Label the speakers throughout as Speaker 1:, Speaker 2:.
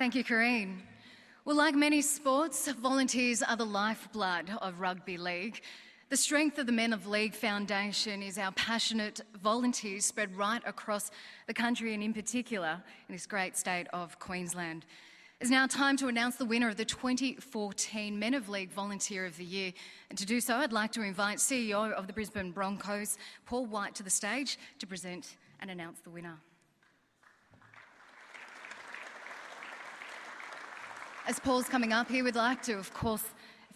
Speaker 1: Thank you, Corrine. Well, like many sports, volunteers are the lifeblood of rugby league. The strength of the Men of League Foundation is our passionate volunteers spread right across the country and in particular in this great state of Queensland. It's now time to announce the winner of the 2014 Men of League Volunteer of the Year. And to do so, I'd like to invite CEO of the Brisbane Broncos, Paul White, to the stage to present and announce the winner. As Paul's coming up here, we'd like to, of course,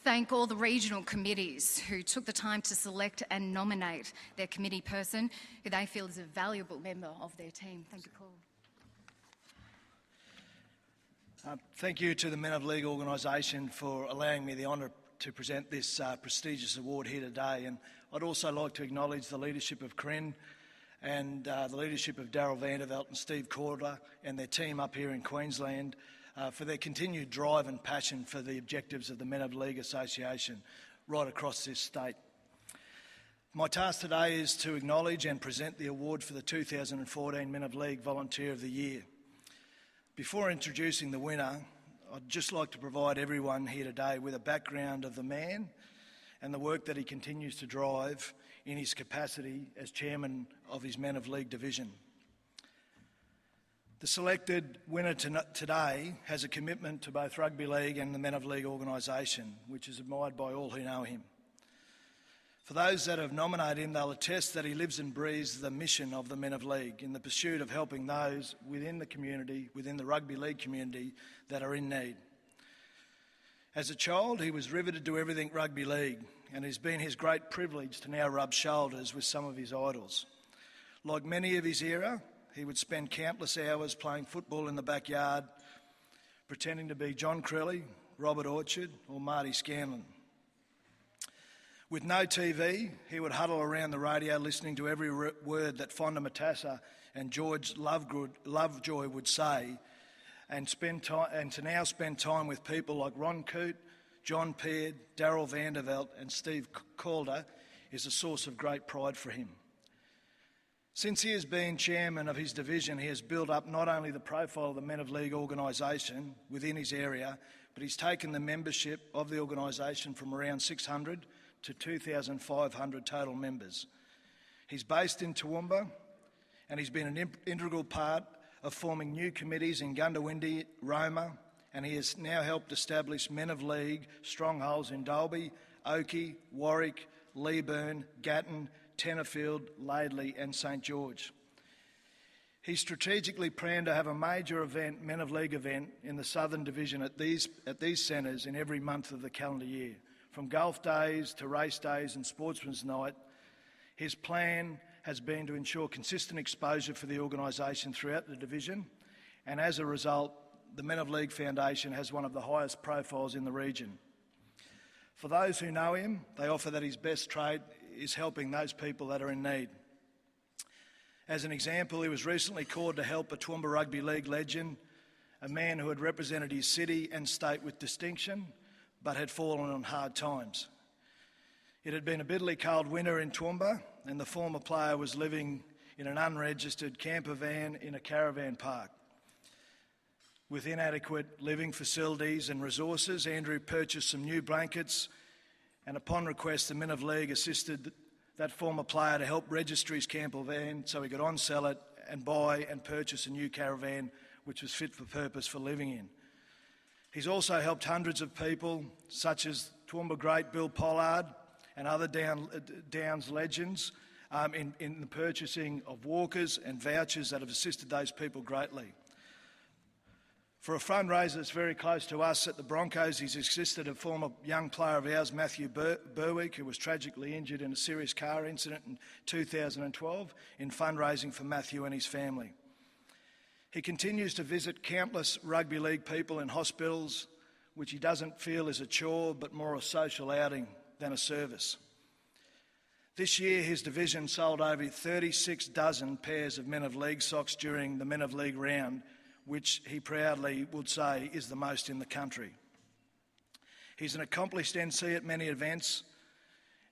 Speaker 1: thank all the regional committees who took the time to select and nominate their committee person who they feel is a valuable member of their team. Thank you, Paul.
Speaker 2: Thank you to the Men of League organisation for allowing me the honour to present this prestigious award here today. And I'd also like to acknowledge the leadership of Corinne and the leadership of Darryl Vanderveld and Steve Calder and their team up here in Queensland for their continued drive and passion for the objectives of the Men of League Association right across this state. My task today is to acknowledge and present the award for the 2014 Men of League Volunteer of the Year. Before introducing the winner, I'd just like to provide everyone here today with a background of the man and the work that he continues to drive in his capacity as chairman of his Men of League division. The selected winner today has a commitment to both rugby league and the Men of League organisation, which is admired by all who know him. For those that have nominated him, they'll attest that he lives and breathes the mission of the Men of League in the pursuit of helping those within the community, within the rugby league community, that are in need. As a child, he was riveted to everything rugby league, and it's been his great privilege to now rub shoulders with some of his idols. Like many of his era, he would spend countless hours playing football in the backyard, pretending to be John Crelly, Robert Orchard or Marty Scanlon. With no TV, he would huddle around the radio listening to every word that Fonda Matassa and George Lovejoy would say, and to now spend time with people like Ron Coote, John Peard, Darryl Vanderveld and Steve Calder is a source of great pride for him. Since he has been chairman of his division, he has built up not only the profile of the Men of League organisation within his area, but he's taken the membership of the organisation from around 600 to 2,500 total members. He's based in Toowoomba and he's been an integral part of forming new committees in Goondiwindi, Roma, and he has now helped establish Men of League strongholds in Dalby, Oakey, Warwick, Leeburn, Gatton, Tenterfield, Laidley and St George. He strategically planned to have a major event, Men of League event, in the Southern Division at these centres in every month of the calendar year. From golf days to race days and sportsman's night, his plan has been to ensure consistent exposure for the organisation throughout the division, and as a result, the Men of League Foundation has one of the highest profiles in the region. For those who know him, they offer that his best trait is helping those people that are in need. As an example, he was recently called to help a Toowoomba Rugby League legend, a man who had represented his city and state with distinction, but had fallen on hard times. It had been a bitterly cold winter in Toowoomba, and the former player was living in an unregistered camper van in a caravan park. With inadequate living facilities and resources, Andrew purchased some new blankets, and upon request, the Men of League assisted that former player to help register his camper van so he could on-sell it and buy and purchase a new caravan which was fit for purpose for living in. He's also helped hundreds of people, such as Toowoomba great Bill Pollard and other Downs legends, in the purchasing of walkers and vouchers that have assisted those people greatly. For a fundraiser that's very close to us at the Broncos, he's assisted a former young player of ours, Matthew Berwick, who was tragically injured in a serious car incident in 2012, in fundraising for Matthew and his family. He continues to visit countless rugby league people in hospitals, which he doesn't feel is a chore but more a social outing than a service. This year, his division sold over 36 dozen pairs of Men of League socks during the Men of League round, which he proudly would say is the most in the country. He's an accomplished NC at many events,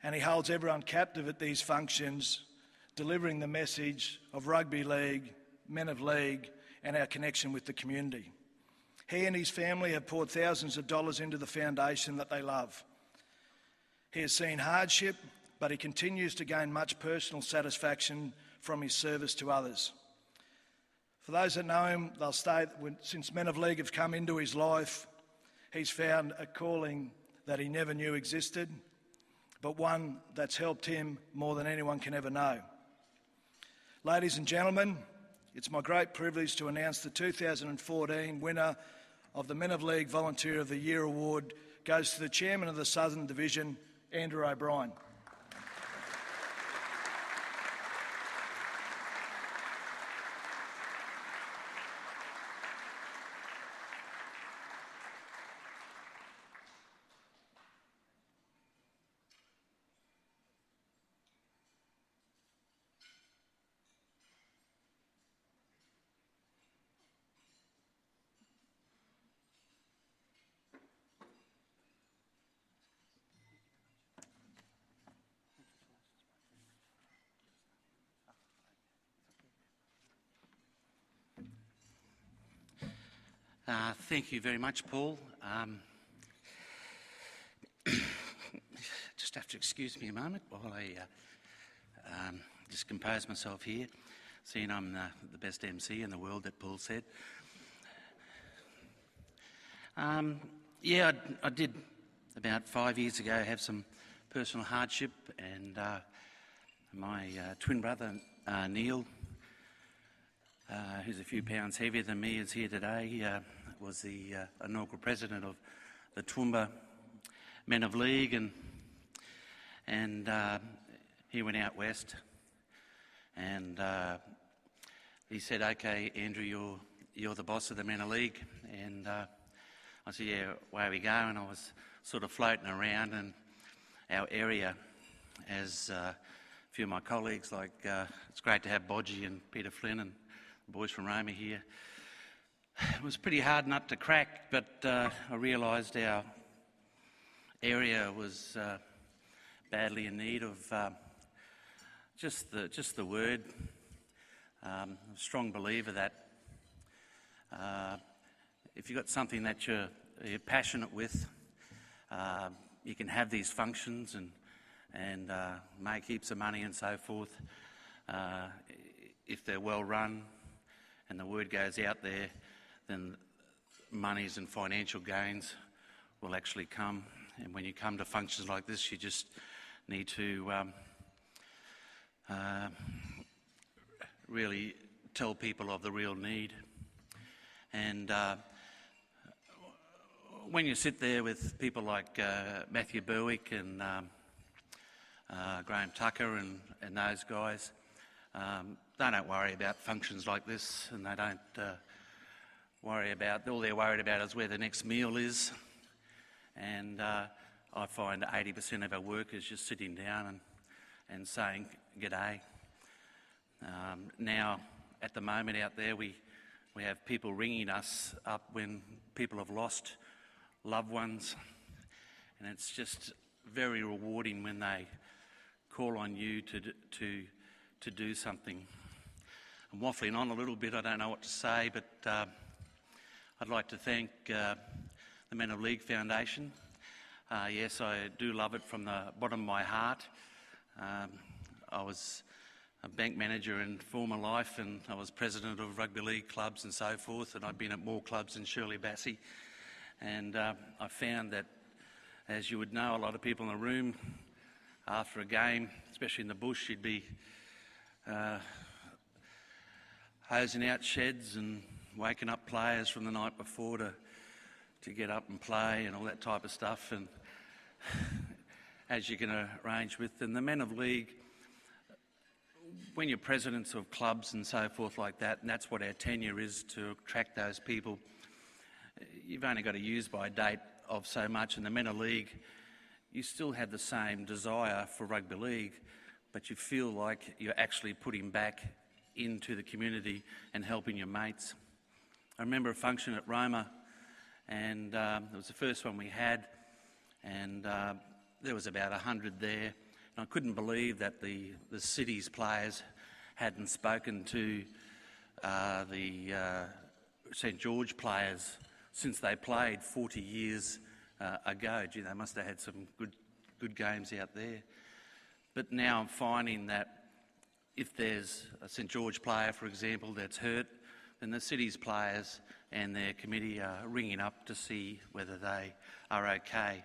Speaker 2: and he holds everyone captive at these functions, delivering the message of rugby league, Men of League, and our connection with the community. He and his family have poured thousands of dollars into the foundation that they love. He has seen hardship, but he continues to gain much personal satisfaction from his service to others. For those that know him, they'll state that since Men of League have come into his life, he's found a calling that he never knew existed, but one that's helped him more than anyone can ever know. Ladies and gentlemen, it's my great privilege to announce the 2014 winner of the Men of League Volunteer of the Year Award goes to the Chairman of the Southern Division, Andrew O'Brien.
Speaker 3: Thank you very much, Paul. Just have to excuse me a moment while I just compose myself here, seeing I'm the best MC in the world, that Paul said. I did about 5 years ago have some personal hardship, and my twin brother, Neil, who's a few pounds heavier than me, is here today. Was the inaugural president of the Toowoomba Men of League, and he went out west, and he said, "Okay, Andrew, you're the boss of the Men of League," and I said, "Yeah, away we go." And I was sort of floating around, and our area, as a few of my colleagues, like it's great to have Bodgie and Peter Flynn and the boys from Roma here. It was a pretty hard nut to crack, but I realised our area was badly in need of just the word. I'm a strong believer that if you've got something that you're passionate with, you can have these functions and make heaps of money and so forth if they're well run and the word goes out there. Then monies and financial gains will actually come. And when you come to functions like this, you just need to really tell people of the real need. And when you sit there with people like Matthew Berwick and Graham Tucker and those guys, they don't worry about functions like this, and they don't worry about, all they're worried about is where the next meal is. And I find 80% of our work is just sitting down and saying g'day. Now, at the moment out there, we have people ringing us up when people have lost loved ones, and it's just very rewarding when they call on you to do something. I'm waffling on a little bit, I don't know what to say, but I'd like to thank the Men of League Foundation. Yes, I do love it from the bottom of my heart. I was a bank manager in former life, and I was president of rugby league clubs and so forth, and I've been at more clubs than Shirley Bassey. And I found that, as you would know, a lot of people in the room, after a game, especially in the bush, you'd be hosing out sheds and waking up players from the night before to get up and play and all that type of stuff, and as you can arrange with. And the Men of League, when you're presidents of clubs and so forth like that, and that's what our tenure is, to attract those people, you've only got a use by date of so much. In the Men of League, you still have the same desire for rugby league, but you feel like you're actually putting back into the community and helping your mates. I remember a function at Roma, and it was the first one we had, and there was about 100 there, and I couldn't believe that the city's players hadn't spoken to the St George players since they played 40 years ago. Gee, they must have had some good games out there. But now I'm finding that if there's a St George player, for example, that's hurt, then the city's players and their committee are ringing up to see whether they are okay.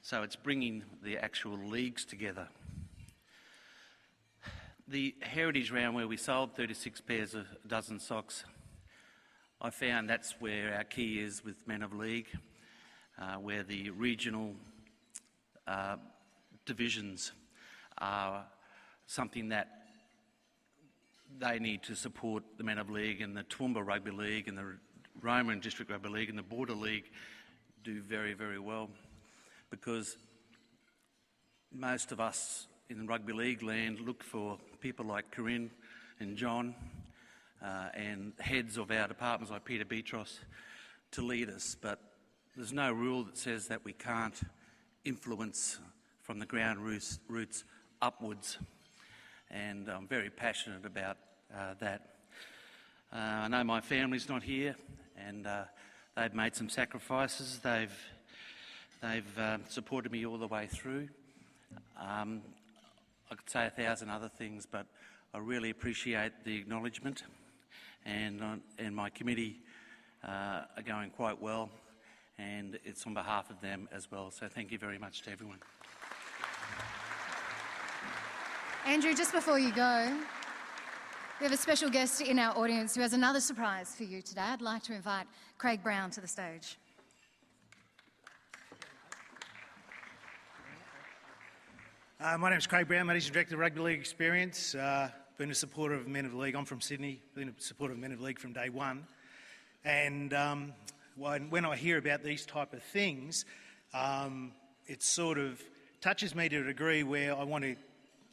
Speaker 3: So it's bringing the actual leagues together. The Heritage Round, where we sold 36 pairs of a dozen socks, I found that's where our key is with Men of League, where the regional divisions are something that they need to support. The Men of League and the Toowoomba Rugby League and the Roma District Rugby League and the Border League do very, very well, because most of us in rugby league land look for people like Corinne and John and heads of our departments like Peter Beatros to lead us, but there's no rule that says that we can't influence from the ground roots upwards, and I'm very passionate about that. I know my family's not here, and they've made some sacrifices. They've supported me all the way through. I could say 1,000 other things, but I really appreciate the acknowledgement, and my committee are going quite well, and it's on behalf of them as well. So thank you very much to everyone.
Speaker 1: Andrew, just before you go, we have a special guest in our audience who has another surprise for you today. I'd like to invite Craig Brown to the stage.
Speaker 4: My name is Craig Brown, Managing Director of Rugby League Experience. Been a supporter of Men of League. I'm from Sydney. Been a supporter of Men of League from day one. And when I hear about these type of things, it sort of touches me to a degree where I want to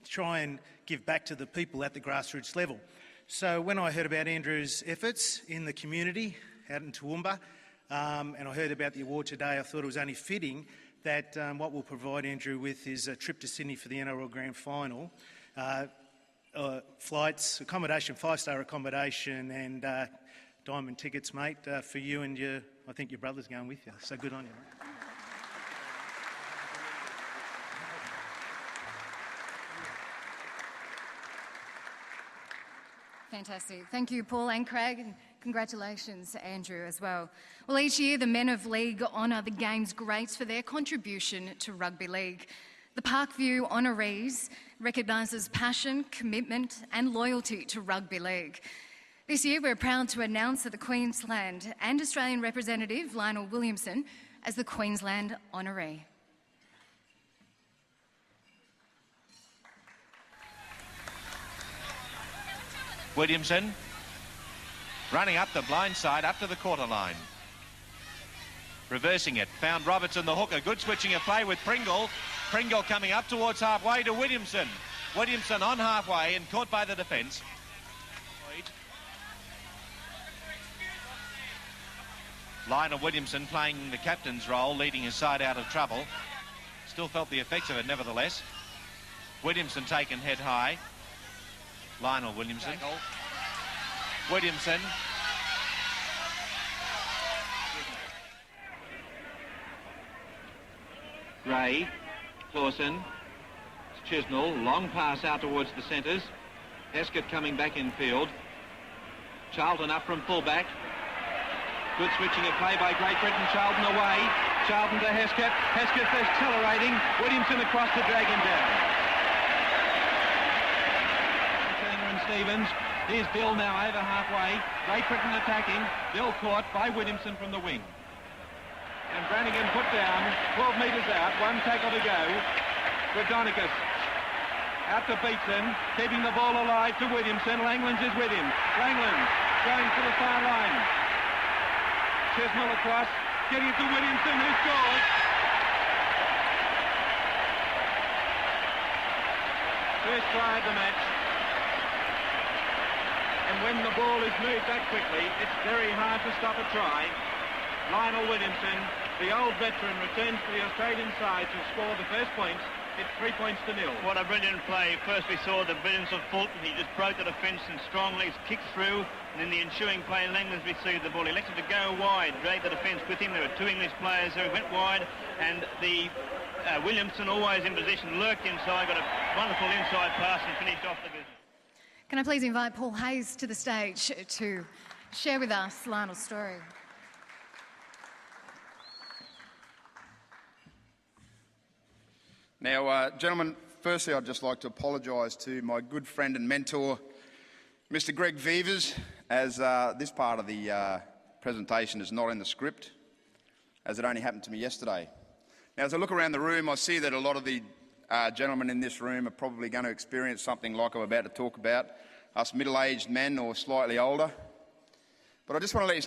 Speaker 4: try and give back to the people at the grassroots level. So when I heard about Andrew's efforts in the community out in Toowoomba, and I heard about the award today, I thought it was only fitting that what we'll provide Andrew with is a trip to Sydney for the NRL Grand Final, flights, accommodation, 5-star accommodation, and diamond tickets, mate, for you and I think your brother's going with you, so good on you, mate.
Speaker 1: Fantastic. Thank you, Paul and Craig, and congratulations, Andrew, as well. Well, each year the Men of League honour the game's greats for their contribution to rugby league. The Parkview Honorees recognises passion, commitment and loyalty to rugby league. This year we're proud to announce that the Queensland and Australian representative, Lionel Williamson, as the Queensland Honoree.
Speaker 5: Williamson running up the blind side, up to the quarter line. Reversing it, found Robertson the hooker. Good switching of play with Pringle. Pringle coming up towards halfway to Williamson. Williamson on halfway and caught by the defence. Lionel Williamson playing the captain's role, leading his side out of trouble. Still felt the effects of it nevertheless. Williamson taken head high. Lionel Williamson. Williamson. Gray. Clausen. Chisnell. Long pass out towards the centres. Heskett coming back in field. Charlton up from fullback. Good switching of play by Great Britain. Charlton away. Charlton to Heskett. Heskett accelerating. Williamson across to drag him down. Stevens. Here's Bill now over halfway. Great Britain attacking. Bill caught by Williamson from the wing. And Brannigan put down 12 metres out. One tackle to go. Rodonicus out to Beatson. Keeping the ball alive to Williamson. Langlands is with him. Langlands going to the far line. Chisnell across. Getting it to Williamson, who scores. First try of the match. And when the ball is moved that quickly, it's very hard to stop a try. Lionel Williamson, the old veteran, returns to the Australian side to score the first points It's 3 points to nil.
Speaker 6: What a brilliant play. First we saw the brilliance of Fulton. He just broke the defence and strongly kicked through. And in the ensuing play, Langlands received the ball. He elected to go wide, drag the defence with him. There were two English players who went wide. And the Williamson, always in position, lurked inside, got a wonderful inside pass and finished off the business.
Speaker 1: Can I please invite Paul Hayes to the stage to share with us Lionel's story?
Speaker 7: Now, gentlemen, firstly I'd just like to apologise to my good friend and mentor, Mr Greg Vivers, as this part of the presentation is not in the script, as it only happened to me yesterday. Now, as I look around the room, I see that a lot of the gentlemen in this room are probably going to experience something like I'm about to talk about, us middle-aged men or slightly older. But I just want to let you